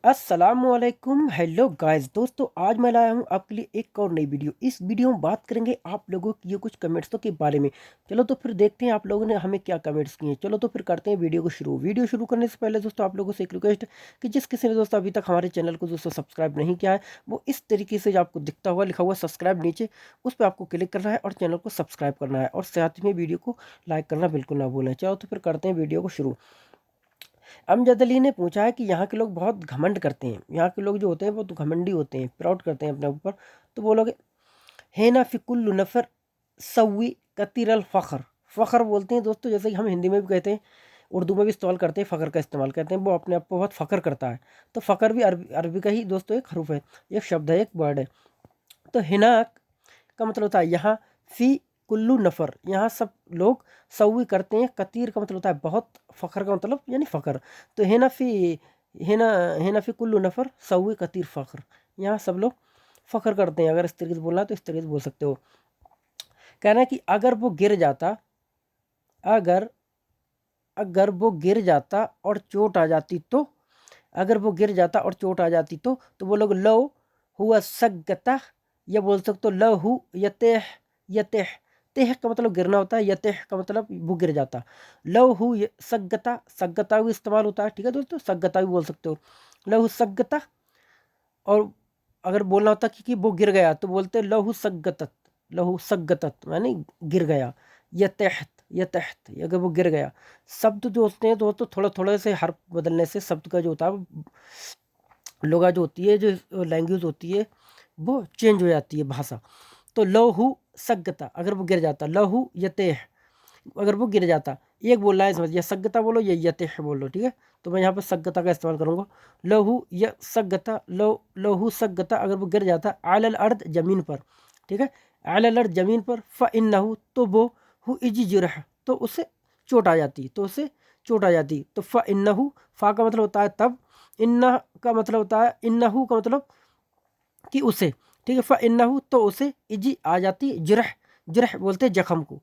अस्सलामुअलैकुम। Hello guys, दोस्तों आज मैं लाया हूँ आपके लिए एक और नई वीडियो। इस वीडियो में बात करेंगे आप लोगों की ये कुछ कमेंट्सों के बारे में। चलो तो फिर देखते हैं आप लोगों ने हमें क्या कमेंट्स किए हैं। चलो तो फिर करते हैं वीडियो को शुरू। वीडियो शुरू करने से पहले दोस्तों आप लोगों से एक रिक्वेस्ट कि जिस किसी ने दोस्तों अभी तक हमारे चैनल को दोस्तों सब्सक्राइब नहीं किया है, वो इस तरीके से जो आपको दिखता हुआ लिखा हुआ सब्सक्राइब नीचे, उस पर आपको क्लिक करना है और चैनल को सब्सक्राइब करना है और साथ में वीडियो को लाइक करना बिल्कुल ना भूलें। चलो तो फिर करते हैं वीडियो को शुरू। अमजद अली ने पूछा है कि यहाँ के लोग बहुत घमंड करते हैं। यहाँ के लोग जो होते हैं वो तो घमंडी होते हैं, प्राउड करते हैं अपने ऊपर। तो बोलोगे हेना फ़िकुल्लु नफ़र सवी कतिर अल फ़ख्र। फ़ख्र बोलते हैं दोस्तों, जैसे कि हम हिंदी में भी कहते हैं, उर्दू में भी इस्तेमाल करते हैं, फ़ख्र का इस्तेमाल करते हैं। वो अपने आप को बहुत फ़ख्र करता है। तो फ़ख्र भी अरबी का ही दोस्तों एक हरूफ है, एक शब्द है, एक वर्ड है। तो हिना का मतलब होता है यहाँ, फ़ी कुल्लू नफ़र यहाँ सब लोग, सवी करते हैं, कतीर का मतलब होता है बहुत, फ़ख्र का मतलब यानी फ़ख्र। तो हेना फ़ी कुल्लू नफ़र सवी कतीर फ़ख्र, यहाँ सब लोग फ़ख्र करते हैं। अगर इस तरीके से बोलना है तो इस तरीके से बोल सकते हो। कहना है कि अगर वो गिर जाता, अगर अगर वो गिर जाता और चोट आ जाती तो, अगर वो गिर जाता और चोट आ जाती तो वो लोग लो हुआ सगता, या बोल सकते हो लहू यतेह। यतेह, तेह का मतलब गिरना होता है, यतेह का मतलब वो गिर जाता। लहू सगता, सगता भी इस्तेमाल होता है, ठीक है दोस्तों, सगता भी बोल सकते हो, लहू सगता। और अगर बोलना होता कि वो गिर गया तो बोलते लहू सगतत, लहू सगतत यानी गिर गया। यतहत, यतहत अगर वो गिर गया। शब्द जो होते हैं तो थोड़ा थोड़ा से हर्फ बदलने से शब्द का जो होता है, लुगा जो होती है, जो लैंग्वेज होती है, वो चेंज हो जाती है भाषा। तो लहू सगता अगर वो गिर जाता, लहू यतेह अगर वो गिर जाता। एक बोल रहा है समझ, या सगता बोलो या यतेह बोलो, ठीक है। तो मैं यहाँ पर सगता का इस्तेमाल करूँगा, लहू या सगता। लहू सगता अगर वो गिर जाता अलल अर्द जमीन पर, ठीक है, अलल अर्द जमीन पर, फ़इन्नहु तो वो, हु इजी जुरह तो उससे चोट आ जाती, तो उससे चोट आ जाती। तो फ़इन्नहु, फ़ा का मतलब होता है तब, इन्ना का मतलब होता है, इन्नहु का मतलब कि उसे, ठीक है। फ़इन्नहु तो उसे, इजी आ जाती, जुरह, जुरह बोलते हैं जख्म को,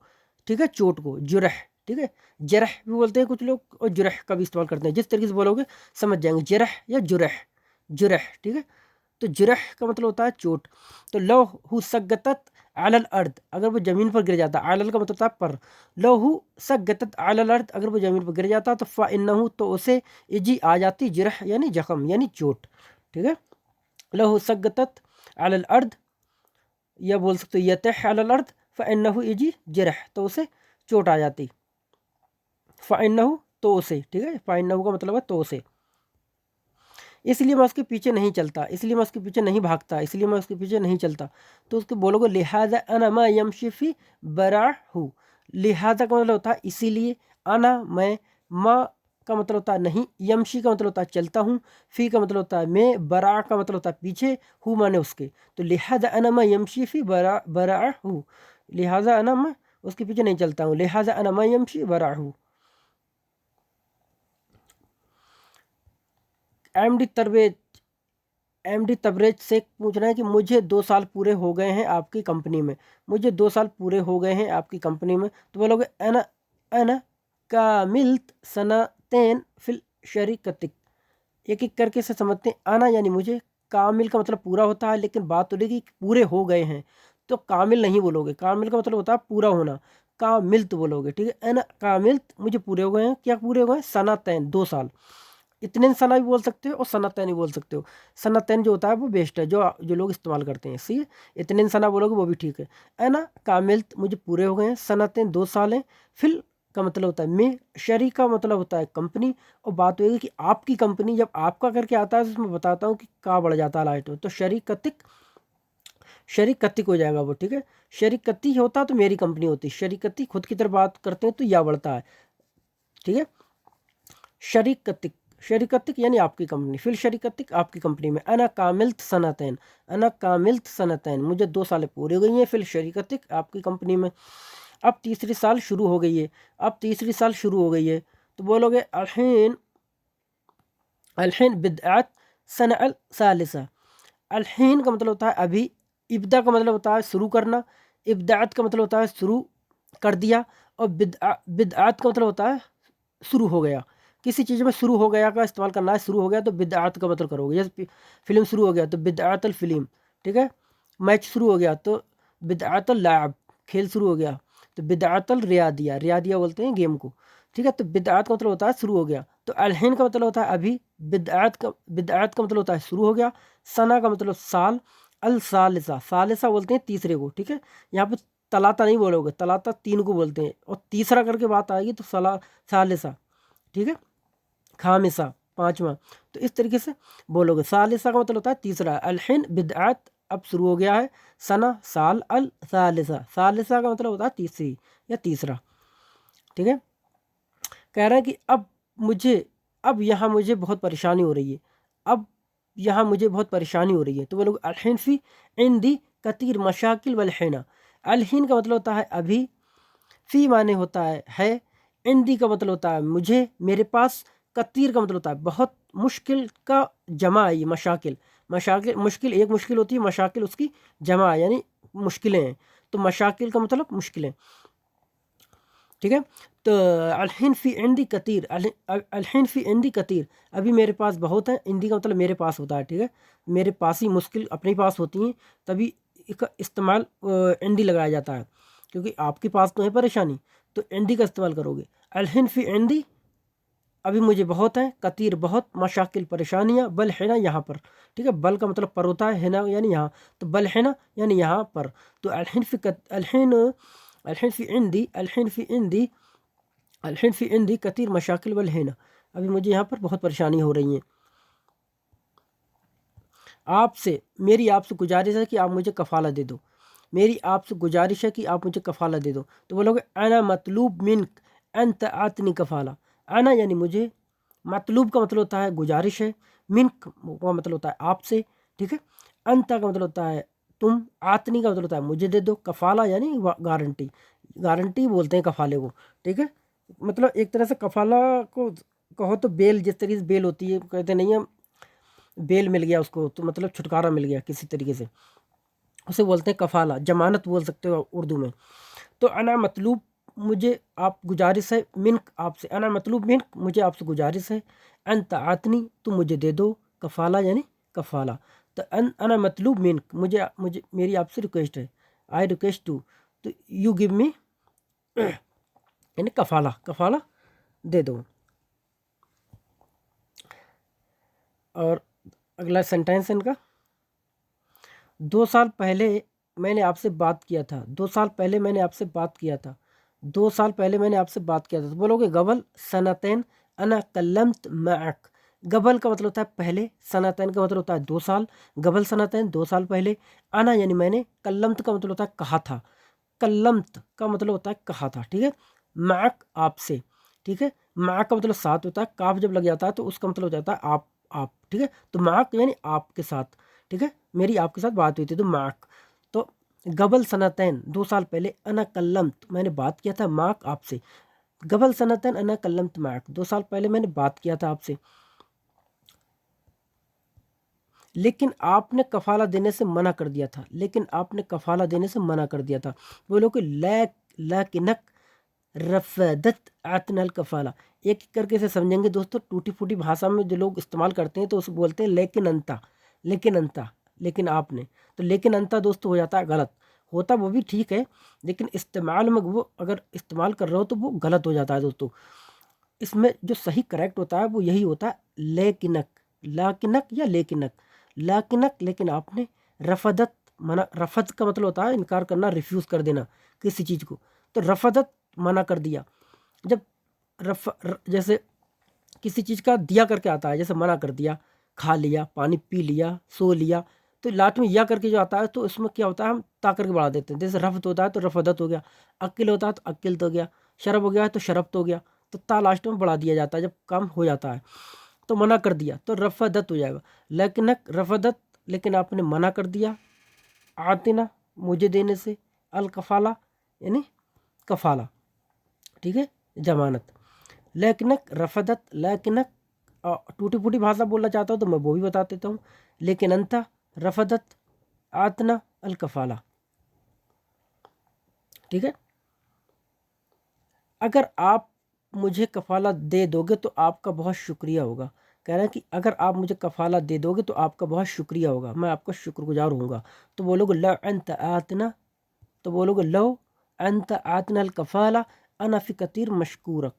ठीक है, चोट को, जुरह, ठीक है। जरह भी बोलते हैं कुछ लोग, और जुरह का भी इस्तेमाल करते हैं। जिस तरीके से बोलोगे समझ जाएंगे, जरह या जुरह, जुरह, ठीक है। तो जुरह का मतलब होता है चोट। तो लहू सगतत अलल अर्द अगर वो ज़मीन पर गिर जाता, अलल का मतलब होता है पर, लहू सगतत अलल अर्द अगर वो ज़मीन पर गिर जाता, तो फ़इन्नहु तो उसे, इजी आ जाती, जुरह यानी जख्म यानी चोट, ठीक है। लहू सगतत अलल अर्द, या बोल सकते हो यतह अलल अर्द, फ़इन्नहु इजी जरह तो उसे चोट आ जाती। फ़इन्नहु तो उसे, ठीक है, फ़इन्नहु का मतलब है तो उसे। इसलिए मैं उसके पीछे नहीं चलता, इसलिए मैं उसके पीछे नहीं भागता, इसलिए मैं उसके पीछे नहीं चलता। तो उसके बोलोगे लिहाजा अना मा यमशिफी बरा हूँ। लिहाजा का मतलब होता है इसीलिए, अना मैं, माँ का मतलब होता है नहीं, यमशी का मतलब होता है चलता हूँ, फ़ी का मतलब होता है मैं, बरा का मतलब होता है पीछे, हूँ माने उसके। तो लिहाजा अना मा यमशी फ़ी बरा बरा हूँ, लिहाजा अना मैं उसके पीछे नहीं चलता हूँ, लिहाजा अना मा यमशी बरा हूँ। एमडी तरवेज, एमडी तबरेज से पूछ रहे हैं कि मुझे 2 साल पूरे हो गए हैं आपकी कंपनी में, मुझे 2 साल पूरे हो गए हैं आपकी कंपनी में। तो बोलोगे अना, अना कामिल्त सनतैन फिल शरीकतिक। एक एक करके से समझते हैं। आना यानी मुझे, कामिल का मतलब पूरा होता है, लेकिन बात हो रही कि पूरे हो गए हैं, तो कामिल नहीं बोलोगे, कामिल का मतलब होता है पूरा होना, कामिल्त बोलोगे, ठीक है। अना कामिल्त मुझे पूरे हो गए हैं, क्या पूरे हो गए हैं, सनातैन 2 साल। इतने सना भी बोल सकते हो और सनातैन भी बोल सकते हो। सनातैन जो होता है वो बेस्ट है, जो जो लोग इस्तेमाल करते हैं, सही है। इतने सना बोलोगे वो भी ठीक है। अना कामिल्त मुझे पूरे हो गए हैं, सनातैन 2 साल हैं, फिल का मतलब होता है मैं, शरी का मतलब होता है कंपनी। और बात होगी कि आपकी कंपनी, जब आपका करके आता है तो उसमें बताता हूँ कि कहाँ बढ़ जाता है लाइट हो, तो शरीकतिक, शरीकतिक हो जाएगा वो, ठीक है। शरीकती होता तो मेरी कंपनी होती, शरीकती खुद की तरफ बात करते हैं तो या बढ़ता है, ठीक है। शरीकतिक, शरीकतिक यानी आपकी कंपनी, फिर शरीकतिक आपकी कंपनी में। अना कामिल्त सनतैन, अना कामिल्त सनतैन मुझे 2 साल पूरी हो गई हैं, फिर शरीकतिक आपकी कंपनी में। अब तीसरी साल शुरू हो गई है, अब तीसरी साल शुरू हो गई है। तो बोलोगे अलहीन, अलहीन बिदअत सन अल सालिसा। अलहीन का मतलब होता है अभी, इब्दा का मतलब होता है शुरू करना, इब्दात का मतलब होता है शुरू कर दिया, और बिदअत का मतलब होता है शुरू हो गया। किसी चीज़ में शुरू हो गया का इस्तेमाल करना है, शुरू हो गया तो बिदअत का मतलब करोगे। जैसे फिल्म शुरू हो गया तो बिदअतल फिल्म, ठीक है। मैच शुरू हो गया तो बिदअतल लाब, खेल शुरू हो गया तो बिदअतल रियादिया, रियादिया बोलते हैं गेम को, ठीक है। तो बिदअत का मतलब होता है शुरू हो गया। तो अलहिन का मतलब होता है अभी, बिदअत का मतलब होता है शुरू हो गया। सना का मतलब साल, अल सालिसा, सालिसा बोलते हैं तीसरे को, ठीक है। यहाँ पे तलाता नहीं बोलोगे, तलाता तीन को बोलते हैं, और तीसरा करके बात आएगी तो सालिसा, ठीक है। खामिसा पांचवा, तो इस तरीके से बोलोगे। सालिसा का मतलब होता है तीसरा, अलहिन बिदअत अब शुरू हो गया है, सना साल, अल सालिसा, सालिसा का मतलब होता है तीसरी या तीसरा, ठीक है। कह रहा है कि अब यहाँ मुझे बहुत परेशानी हो रही है, अब यहाँ मुझे बहुत परेशानी हो रही है। तो वो लोग अलहिन फी इंदी कतीर मशाकिल वलहिना, अलहिन का मतलब होता है अभी, फी माने होता है, इंदी का मतलब होता है मुझे, मेरे पास, कतीर का मतलब होता है बहुत, मुश्किल का जमा है ये मशाकिल, मशाकिल मुश्किल एक मुश्किल होती है, मशाकिल उसकी जमा है, यानी मुश्किलें हैं। तो मशाकिल का मतलब मुश्किलें, ठीक है। तो अलहिन फ़ी इंदी कतीर, अलहिन फ़ी इंदी कतीर, अभी मेरे पास बहुत है, इंदी का मतलब मेरे पास होता है, ठीक है। मेरे पास ही मुश्किल अपने पास होती हैं, तभी इसका इस्तेमाल इंदी लगाया जाता है, क्योंकि आपके पास तो है परेशानी, तो इंदी का इस्तेमाल करोगे। अलहिन फ़ी इंदी, अभी मुझे बहुत है, कतीर बहुत, मशाकिल परेशानियाँ, बल है ना यहाँ पर, ठीक है। बल का मतलब पर होता है ना यानी यहाँ, तो बल है ना यानी यहाँ पर। तो अलहिन फ़ी इंदी, अलहिन फ़ी इंदी कतीर मशाकिल वल है ना, अभी मुझे यहाँ पर बहुत परेशानी हो रही है। मेरी आपसे गुजारिश है कि आप मुझे कफ़ाला दे दो, मेरी आपसे गुजारिश है कि आप मुझे कफ़ाला दे दो। तो बोलोगे अना मतलूब मिनक अंत आतनी कफ़ाला, अना यानी मुझे, मतलूब का मतलब होता है गुजारिश है, मिनक का मतलब होता है आपसे, ठीक है। अंत का मतलब होता है तुम, आतनी का मतलब होता है मुझे दे दो, कफ़ाला यानी गारंटी, गारंटी बोलते हैं कफ़ाले को, ठीक है। मतलब एक तरह से कफ़ाला को कहो तो बेल, जिस तरीके से बेल होती है, कहते नहीं है बेल मिल गया उसको, तो मतलब छुटकारा मिल गया किसी तरीके से, उसे बोलते हैं कफ़ाला, जमानत बोल सकते हो उर्दू में। तो अना मतलूब, मुझे आप गुजारिश है, मिनक आपसे, अना मतलूब मिनक मुझे आपसे गुजारिश है, अंत आतनी तुम मुझे दे दो, कफ़ाला यानी कफ़ाला। तो अना मतलूब मिनक, मुझे मुझे मेरी आपसे रिक्वेस्ट है, आई रिक्वेस्ट टू, तो यू गिव मी यानी कफ़ाला, कफ़ाला दे दो। और अगला सेंटेंस है इनका, 2 साल पहले मैंने आपसे बात किया था, 2 साल पहले मैंने आपसे बात किया था, 2 साल पहले मैंने आपसे बात किया था। तो बोलोगे गबल सनतैन अना कल्लमत मअक, गबल का मतलब होता है पहले, सनतैन का मतलब होता है 2 साल, गबल सनतैन 2 साल पहले, अना यानी मैंने, कल्लमत का मतलब होता है कहा था, कल्लमत का मतलब होता है कहा था, ठीक है। मअक आपसे, ठीक है। मअक का मतलब साथ होता है, काफ जब लग जाता है तो उसका मतलब हो जाता है आप, ठीक है। तो मअक यानी आपके साथ, ठीक है, मेरी आपके साथ बात हुई थी, तो माक। तो गबल सनतैन 2 साल पहले, अना कल्लमत मैंने बात किया था, माक आपसे, गबल सनतैन अना कल्लमत माक, 2 साल पहले मैंने बात किया था आपसे, लेकिन आपने कफाला देने से मना कर दिया था, लेकिन आपने कफाला देने से मना कर दिया था। बोलो कि लैकिनक रफदत आतनल कफाला, एक एक करके से समझेंगे दोस्तों। टूटी फूटी भाषा में जो लोग इस्तेमाल करते हैं तो उसे बोलते हैं लेकिन अंता, लेकिन अंता, लेकिन आपने, तो लेकिन अंता दोस्तों हो जाता है गलत, होता वो भी ठीक है, लेकिन इस्तेमाल में वो अगर इस्तेमाल कर रहे हो तो वो गलत हो जाता है दोस्तों। इसमें जो सही करेक्ट होता है वो यही होता है लेकिनक, लाकिनक या लेकिनक, लाकिनक लेकिन आपने, रफदत मना, रफद का मतलब होता है इनकार करना, रिफ्यूज़ कर देना किसी चीज़ को, तो रफदत मना कर दिया। जब जैसे किसी चीज़ का दिया करके आता है, जैसे मना कर दिया, खा लिया, पानी पी लिया, सो लिया, तो लास्ट में या करके जो आता है तो उसमें क्या होता है हम ता करके बढ़ा देते हैं। जैसे रफत होता है तो रफदत हो गया, अक्ल होता है तो अक्ल हो गया, शरब हो गया है तो शरब्त हो गया, तो ता लास्ट में बढ़ा दिया जाता है जब काम हो जाता है। तो मना कर दिया तो रफदत हो जाएगा, लेकिन रफदत, लेकिन आपने मना कर दिया, आतिना मुझे देने से, अल कफाला यानी कफाला, ठीक है, जमानत। लेकिनक रफदत, लेकिनक टूटी फूटी भाषा बोलना चाहता हूँ तो मैं वो भी बता देता हूँ, लेकिन अंता रफदत आतना अल कफाला, ठीक है। अगर आप مجھے کفالت دے دو گے تو آپ کا بہت شکریہ ہوگا. کہہ رہے ہیں کہ اگر آپ مجھے کفالت دے دو گے تو آپ کا بہت شکریہ ہوگا، میں آپ کا شکر گزار ہوں گا. تو بولو گے لو انت آتنا، تو بولو گے لو انت آتنا الکفالہ انا فی کثیر مشکورک،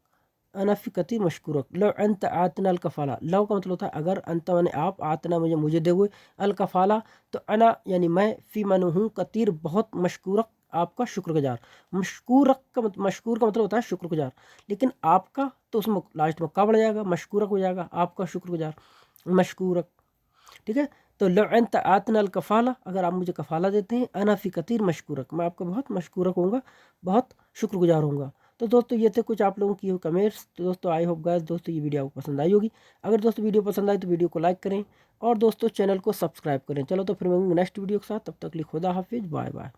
انا فی کثیر مشکورک. لو انت آتنا الکفالہ، لو کا مطلب ہوتا ہے اگر، انت یعنی آپ، آتنا مجھے دے ہوئے، الکفالہ تو انا یعنی میں، فی من ہوں، کثیر بہت، مشکورک آپ کا شکر گزار. مشکورک کا مشکور کا مطلب ہوتا ہے شکر گزار، لیکن آپ کا تو اس میں لاسٹ میں کا بڑھ جائے گا، مشکورک ہو جائے گا، آپ کا شکر گزار، مشکورک. ٹھیک ہے. تو لو انت آتنا الکفالہ، اگر آپ مجھے کفالہ دیتے ہیں، انا فی کثیر مشکورک، میں آپ کا بہت مشکورک ہوں گا، بہت شکر گزار ہوں گا. تو دوستو یہ تھے کچھ آپ لوگوں کی کمنٹس. تو دوستو آئی ہوپ گائز دوستو یہ ویڈیو آپ کو پسند آئی ہوگی. اگر دوستو ویڈیو پسند آئی تو ویڈیو کو لائک کریں اور دوستو چینل کو سبسکرائب کریں. چلو تو پھر میں نیکسٹ ویڈیو کے ساتھ، تب تک لیے خدا حافظ، بائے بائے.